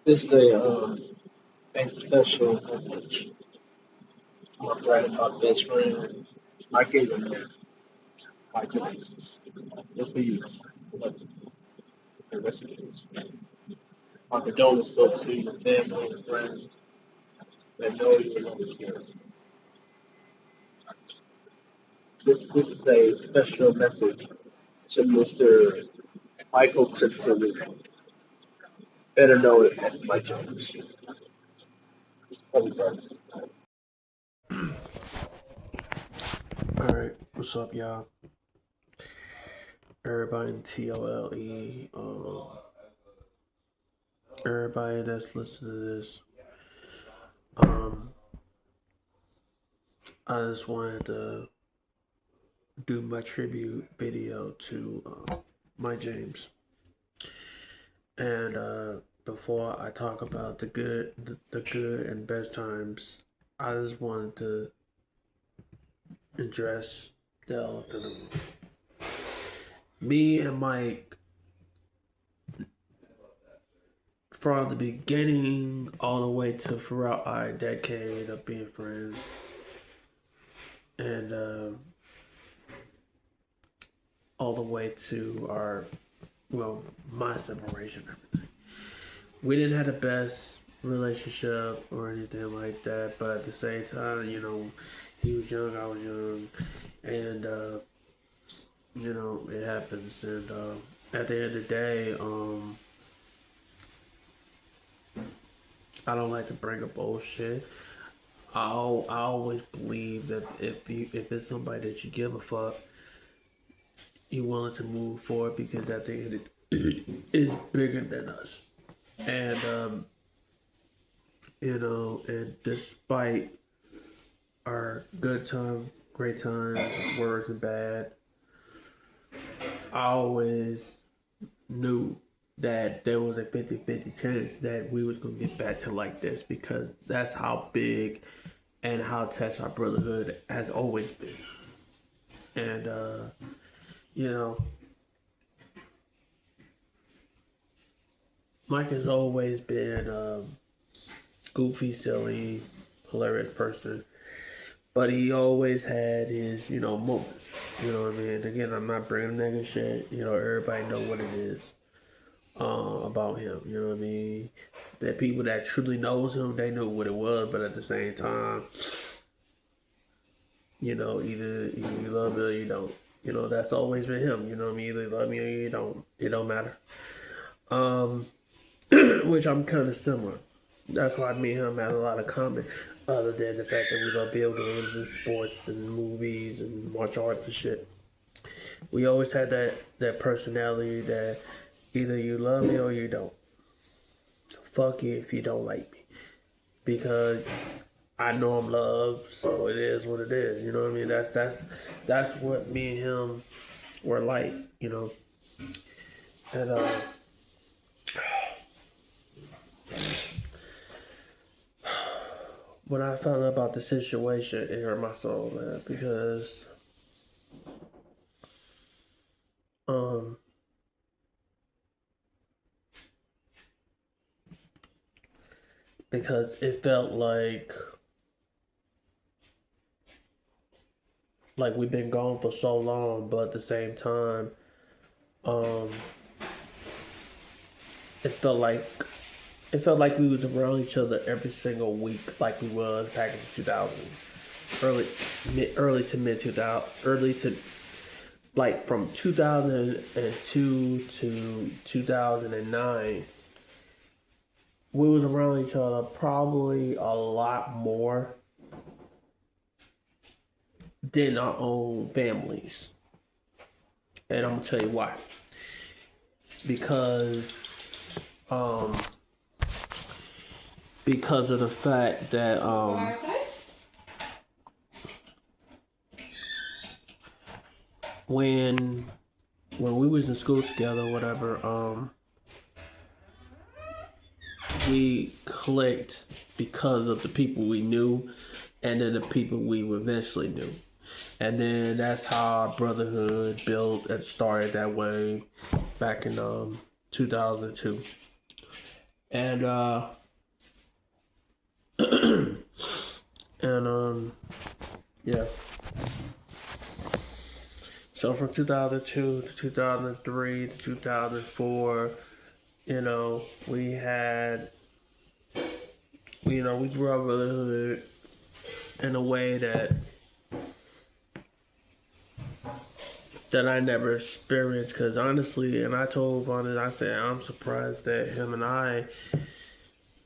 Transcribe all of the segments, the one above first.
This is a special message from my friend, my best friend. I gave him my James. Just for you. The rest of it. My condolences go to your family and friends that know you and understand. This is a special message to Mr. Michael Christopher Lee, better known as Mike James. Alright, what's up, y'all? Everybody in TOLE, everybody that's listening to this. Um, I just wanted to do my tribute video to Mike James. And before I talk about the good and best times, I just wanted to address the elephant in the room. Me and Mike, from the beginning all the way to throughout our decade of being friends, and all the way to my separation, everything. We didn't have the best relationship or anything like that, but at the same time, he was young, I was young, and it happens. And at the end of the day, I don't like to bring up old shit. I always believe that if it's somebody that you give a fuck, you willing to move forward because at the end it's bigger than us. And and despite our good time, great times, worse and bad, I always knew that there was a 50-50 chance that we was gonna get back to like this because that's how big and how attached our brotherhood has always been. And you know, Mike has always been goofy, silly, hilarious person. But he always had his, moments. You know what I mean? Again, I'm not bringing nigga shit. Everybody know what it is about him. You know what I mean? The people that truly knows him, they knew what it was. But at the same time, either you love it or you don't. That's always been him. You know what I mean? Either you love me or you don't. It don't matter. Um, which I'm kind of similar. That's why me and him had a lot of common, other than the fact that we love video games and sports and movies and martial arts and shit. We always had that personality that either you love me or you don't. Fuck you if you don't like me, because I know I'm loved, so it is what it is. You know what I mean? That's what me and him were like. And when I found out about the situation, it hurt my soul, man, um because it felt like we've been gone for so long, but at the same time, um, it felt like it felt like we was around each other every single week, like we was back in the 2000s, early to mid 2000, early to like from 2002 to 2009. We was around each other probably a lot more than our own families, and I'm gonna tell you why. Because um, because of the fact that when we was in school together, whatever, we clicked because of the people we knew, and then the people we eventually knew, and then that's how our brotherhood built and started that way back in 2002. And and yeah. So from 2002 to 2003 to 2004, we had, we grew up brotherhood in a way that I never experienced. Because honestly, and I told Vaughn, I said I'm surprised that him and I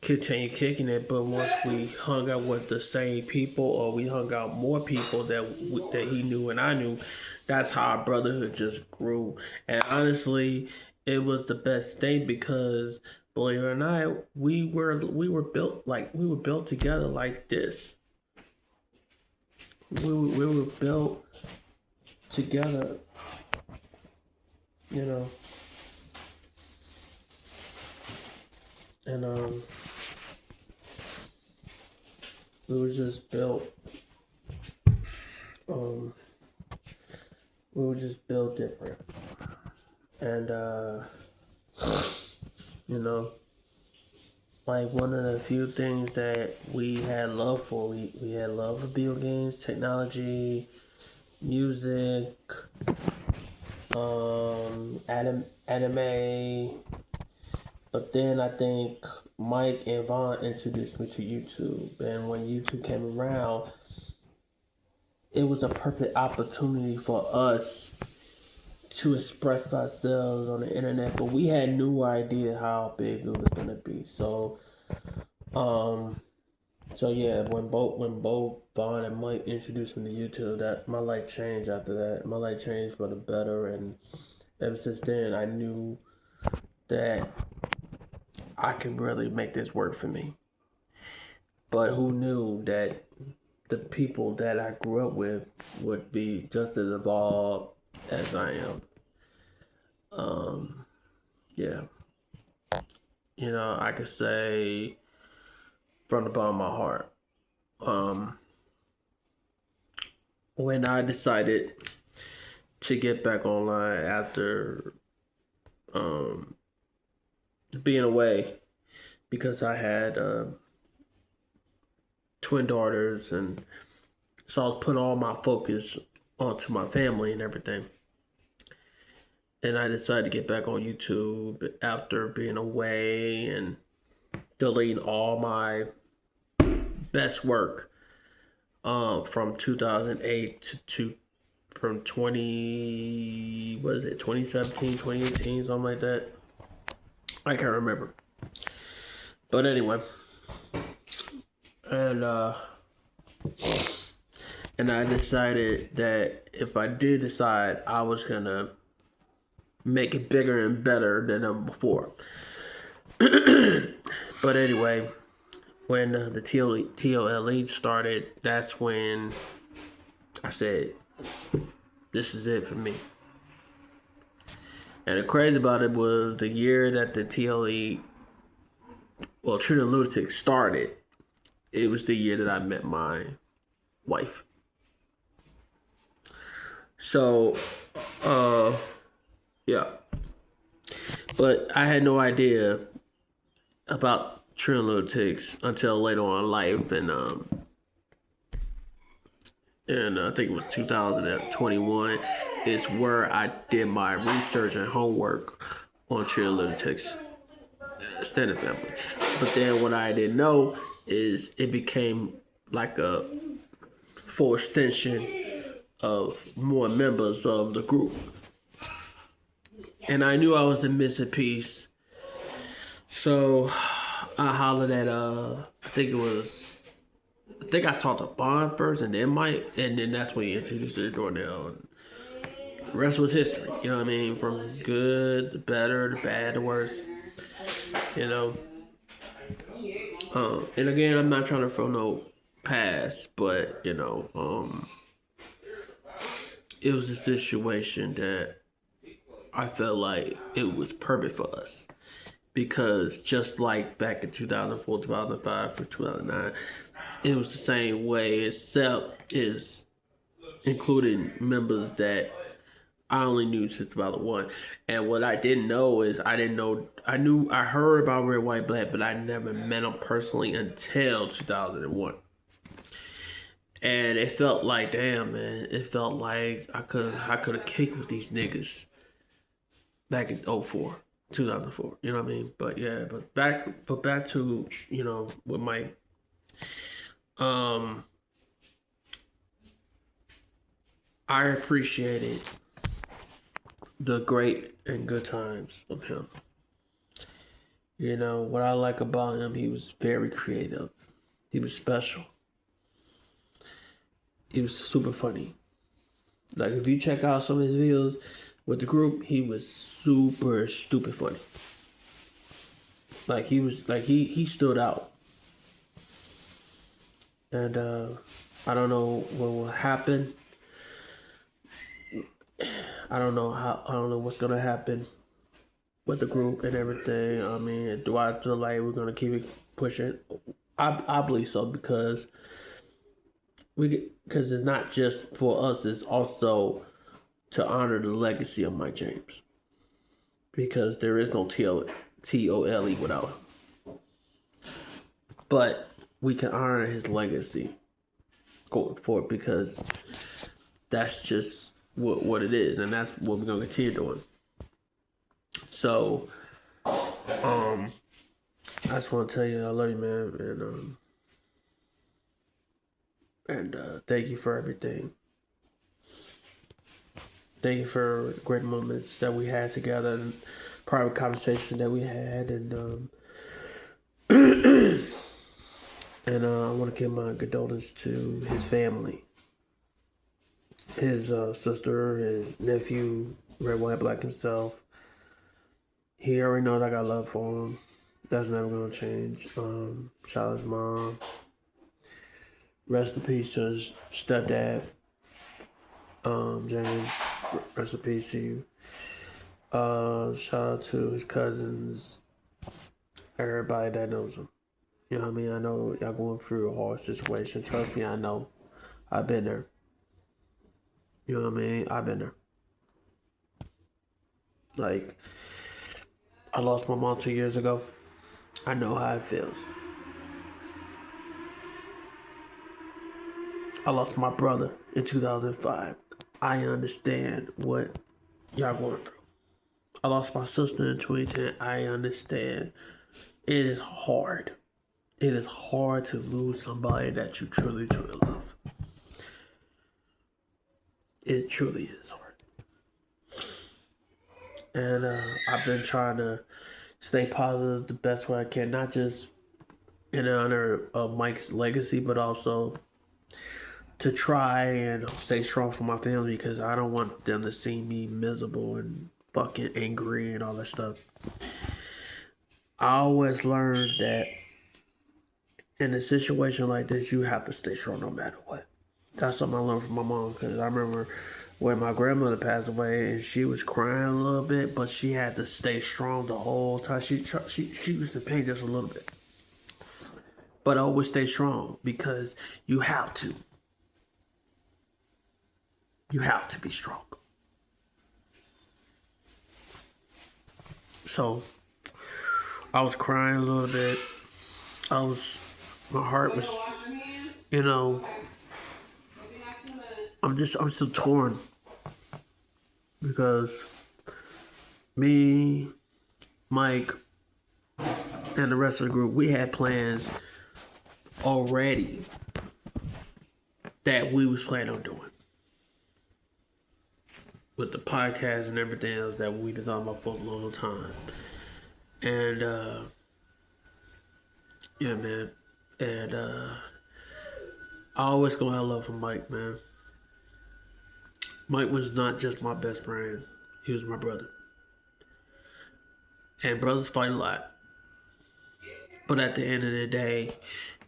continue kicking it. But once we hung out with the same people, or we hung out more people that he knew and I knew, that's how our brotherhood just grew. And honestly, it was the best thing because, believe it or not, we were built together like this. We were built together, you know, and we were just built. Um, we were just built different, and you know, like one of the few things that we had love for. We had love for video games, technology, music, anime. But then I think Mike and Vaughn introduced me to YouTube, and when YouTube came around, it was a perfect opportunity for us to express ourselves on the internet. But we had no idea how big it was gonna be. Um, so yeah, when both Vaughn and Mike introduced me to YouTube, that my life changed. After that, my life changed for the better, and ever since then, I knew that I could really make this work for me. But who knew that the people that I grew up with would be just as evolved as I am? Yeah, I could say from the bottom of my heart, um, when I decided to get back online after um, being away, because I had twin daughters, and so I was putting all my focus onto my family and everything. And I decided to get back on YouTube after being away and deleting all my best work from 2008 from 2017, 2018, something like that. I can't remember. But anyway, and I decided that if I did decide, I was gonna make it bigger and better than ever before. But anyway, when the TOLE started, that's when I said, this is it for me. And the crazy about it was the year that the TLE, well, True and Lunatic started, it was the year that I met my wife. So, yeah. But I had no idea about True and Lunatics until later on in life, and I think it was 2021 is where I did my research and homework on True and Lunatics extended family. But then what I didn't know is it became like a full extension of more members of the group. And I knew I was a missing piece. So I hollered at I think I talked to Bond first and then Mike, and then that's when he introduced the Darnell. The rest was history, you know what I mean? From good to better to bad to worse, you know. And again, I'm not trying to throw no pass, but it was a situation that I felt like it was perfect for us. Because just like back in 2004, 2005, for 2009, it was the same way, except is including members that I only knew since 2001. And what I didn't know is I heard about Red, White, Black, but I never met him personally until 2001. And it felt like, damn, man, it felt like I could have kicked with these niggas back in 04, 2004. You know what I mean? But yeah, but back to, with Mike. Um I appreciated the great and good times of him. What I like about him, he was very creative. He was special. He was super funny. Like if you check out some of his videos with the group, he was super stupid funny. Like he stood out. And I don't know what will happen. I don't know what's gonna happen with the group and everything. I mean, do I feel like we're gonna keep it pushing? I believe so because it's not just for us, it's also to honor the legacy of Mike James. Because there is no TOLE without him. But we can honor his legacy going forward because that's just what it is, and that's what we're gonna continue doing. So, I just want to tell you I love you, man, and thank you for everything. Thank you for great moments that we had together, and private conversations that we had, and I want to give my condolences to his family, his sister, his nephew, Red, White, Black himself. He already knows I got love for him. That's never gonna change. Shout out his mom. Rest in peace to his stepdad, James. Rest in peace to you. Shout out to his cousins, everybody that knows him. You know what I mean? I know y'all going through a hard situation. Trust me, I know. I've been there. You know what I mean? I've been there. Like, I lost my mom 2 years ago. I know how it feels. I lost my brother in 2005. I understand what y'all going through. I lost my sister in 2010. I understand. It is hard. It is hard to lose somebody that you truly, truly love. It truly is hard. And I've been trying to stay positive the best way I can, not just in honor of Mike's legacy, but also to try and stay strong for my family because I don't want them to see me miserable and fucking angry and all that stuff. I always learned that in a situation like this, you have to stay strong no matter what. That's something I learned from my mom because I remember when my grandmother passed away and she was crying a little bit, but she had to stay strong the whole time. She was in pain just a little bit. But I always stay strong because you have to. You have to be strong. So I was crying a little bit. My heart was, you know, I'm still torn because me, Mike, and the rest of the group, we had plans already that we was planning on doing with the podcast and everything else that we've been talking about for a long time. And yeah, man. And I always gonna have love for Mike, man. Mike was not just my best friend; he was my brother. And brothers fight a lot, but at the end of the day,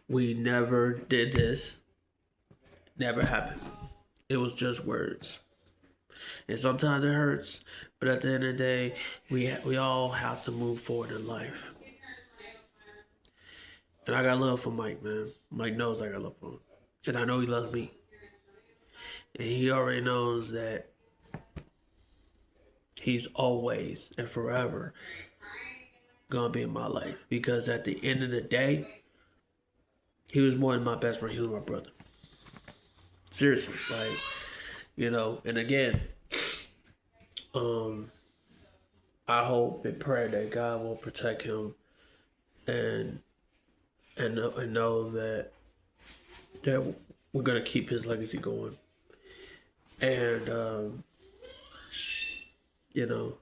we never did this. Never happened. It was just words. And sometimes it hurts, but at the end of the day, we all have to move forward in life. And I got love for Mike, man. Mike knows I got love for him. And I know he loves me. And he already knows that He's always and forever gonna be in my life because at the end of the day, he was more than my best friend. He was my brother. Seriously, like, you know. And again, um, I hope and pray that God will protect him and and know that we're gonna keep his legacy going. And you know,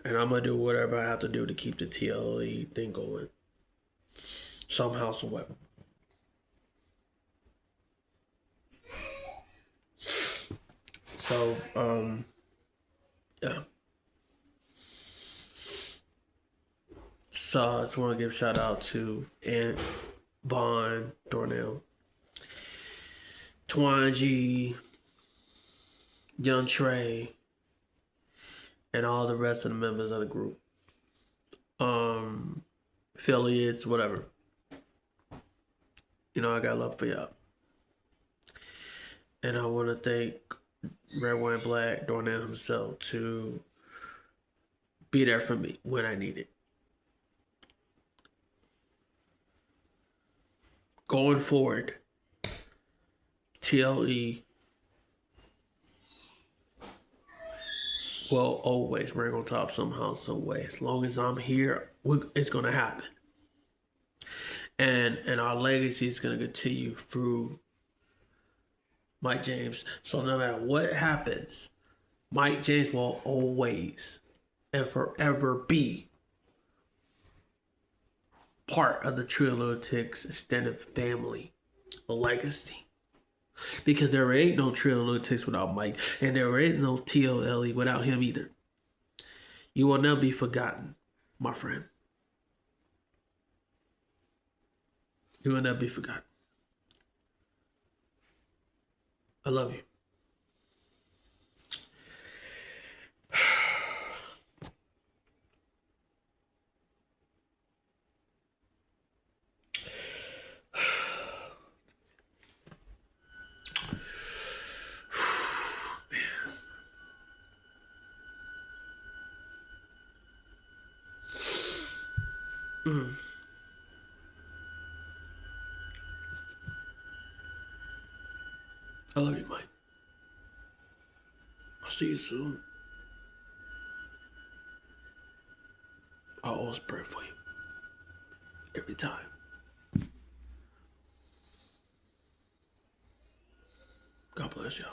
and I'm gonna do whatever I have to do to keep the TLE thing going somehow, someway. So, yeah. So I just want to give a shout out to Aunt Vaughn, Dornell, Twan G, Young Trey, and all the rest of the members of the group. Affiliates, whatever. You know, I got love for y'all. And I want to thank Red, White, Black, Dornell himself to be there for me when I need it. Going forward, TLE will always rank on top somehow, some way. As long as I'm here, it's gonna happen. And our legacy is gonna continue through Mike James. So no matter what happens, Mike James will always and forever be part of the Trio Lunatics extended family legacy. Because there ain't no Trio Lunatics without Mike, and there ain't no TLE without him either. You will never be forgotten, my friend. You will never be forgotten. I love you. I love you, Mike. I'll see you soon. I'll always pray for you. Every time. God bless y'all.